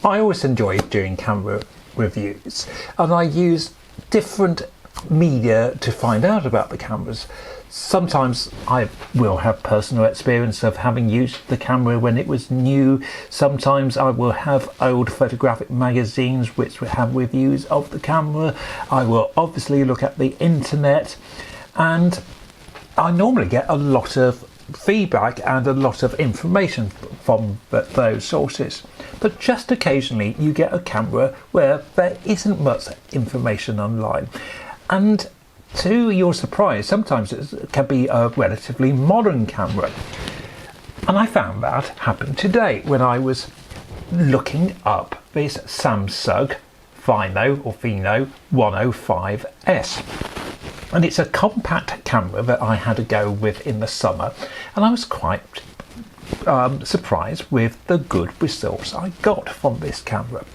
I always enjoy doing camera reviews, and I use different media to find out about the cameras. Sometimes I will have personal experience of having used the camera when it was new. Sometimes I will have old photographic magazines which will have reviews of the camera. I will obviously look at the internet, and I normally get a lot of feedback and a lot of information from those sources. But just occasionally you get a camera where there isn't much information online, and to your surprise sometimes it can be a relatively modern camera. And I found that happen today when I was looking up this Samsung Fino 105S. And it's a compact camera that I had to go with in the summer, and I was quite surprised with the good results I got from this camera.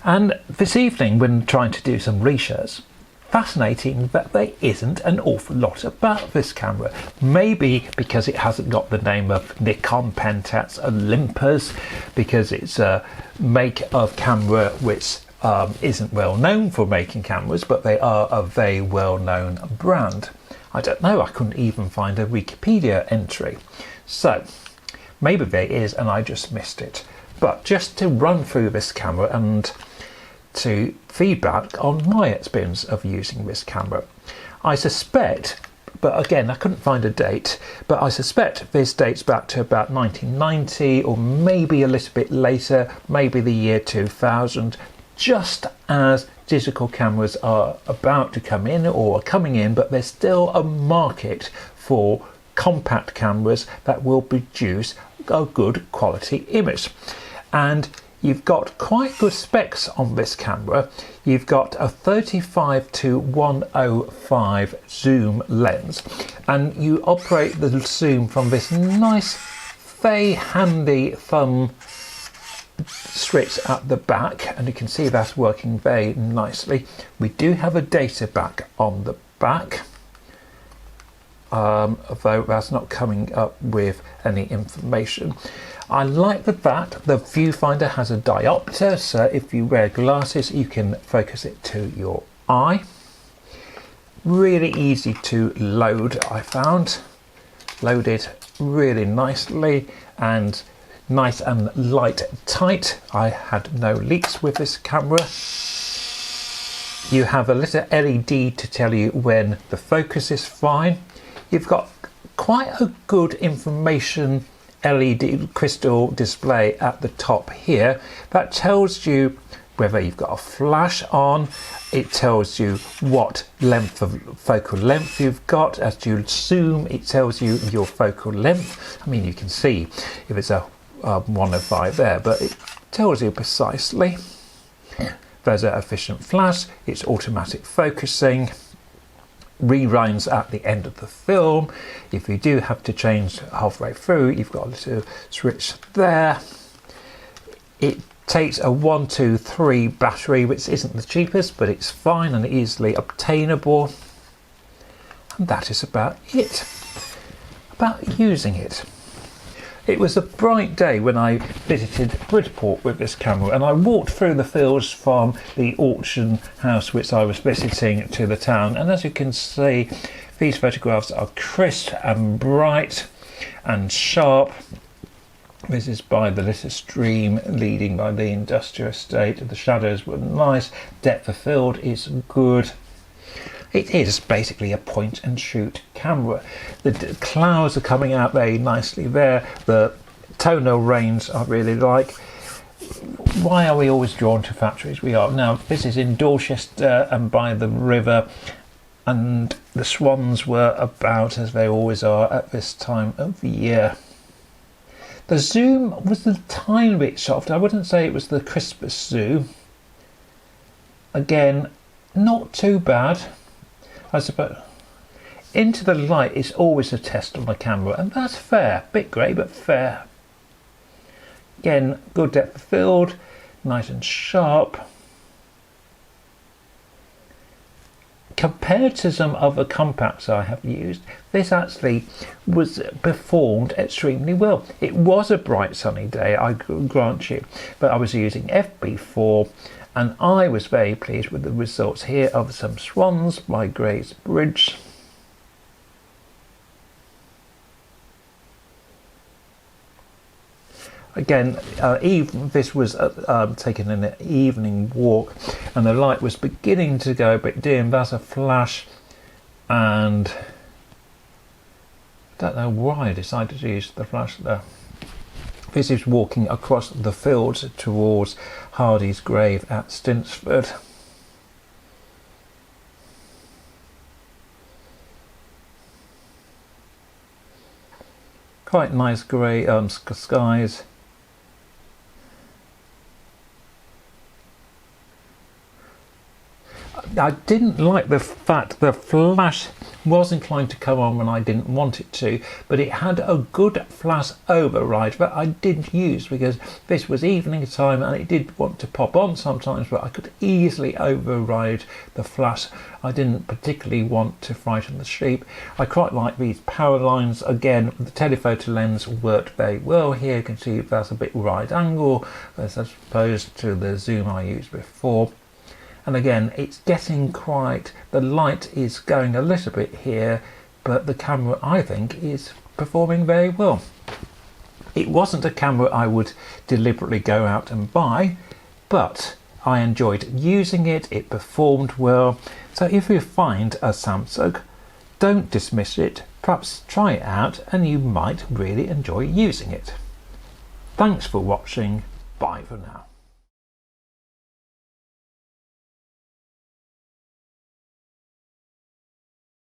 And this evening, when trying to do some research, fascinating that there isn't an awful lot about this camera. Maybe because it hasn't got the name of Nikon Pentax Olympus, because it's a make of camera which isn't well known for making cameras, but they are a very well known brand. I don't know, I couldn't even find a Wikipedia entry. So maybe there is and I just missed it. But just to run through this camera and to feedback on my experience of using this camera. I suspect, but again I couldn't find a date, but I suspect this dates back to about 1990 or maybe a little bit later, maybe the year 2000, just as digital cameras are about to come in or are coming in, but there's still a market for compact cameras that will produce a good quality image. And you've got quite good specs on this camera. You've got a 35 to 105 zoom lens, and you operate the zoom from this nice, very handy thumb switch at the back, and you can see that's working very nicely. We do have a data back on the back, although that's not coming up with any information. I like the fact the viewfinder has a diopter, so if you wear glasses you can focus it to your eye. Really easy to load, I found. Loaded really nicely and nice and light tight. I had no leaks with this camera. You have a little LED to tell you when the focus is fine. You've got quite a good information LED crystal display at the top here that tells you whether you've got a flash on. It tells you what length of focal length you've got. As you zoom, it tells you your focal length. I mean, you can see if it's a 105 there, but it tells you precisely. There's an efficient flash, it's automatic focusing, rewinds at the end of the film. If you do have to change halfway through, you've got a little switch there. It takes a 123 battery, which isn't the cheapest, but it's fine and easily obtainable. And that is about it, about using it. It was a bright day when I visited Bridport with this camera, and I walked through the fields from the auction house which I was visiting to the town, and as you can see, these photographs are crisp and bright and sharp. This is by the little stream leading by the industrial estate. The shadows were nice, depth of field is good. It is basically a point and shoot camera. The clouds are coming out very nicely there. The tonal range I really like. Why are we always drawn to factories? We are. Now this is in Dorchester and by the river, and the swans were about as they always are at this time of the year. The zoom was a tiny bit soft. I wouldn't say it was the crispest zoom. Again, not too bad. I suppose into the light is always a test on the camera, and that's fair. Bit grey, but fair. Again, good depth of field, nice and sharp. compared to some other compacts I have used, this actually performed extremely well. It was a bright sunny day, I grant you, but I was using FB4 and I was very pleased with the results. Here are some swans by Gray's Bridge. Again, this was taken in an evening walk and the light was beginning to go a bit dim. That's a flash, and I don't know why I decided to use the flash there. This is walking across the fields towards Hardy's grave at Stinsford. Quite nice grey skies. I didn't like the fact the flash was inclined to come on when I didn't want it to, but it had a good flash override that I did use because this was evening time and it did want to pop on sometimes, but I could easily override the flash. I didn't particularly want to frighten the sheep. I quite like these power lines. Again, the telephoto lens worked very well here. You can see that's a bit wide angle as opposed to the zoom I used before. And again, it's getting quite, the light is going a little bit here, but the camera, I think, is performing very well. It wasn't a camera I would deliberately go out and buy, but I enjoyed using it, it performed well. So if you find a Samsung, don't dismiss it, perhaps try it out and you might really enjoy using it. Thanks for watching, bye for now.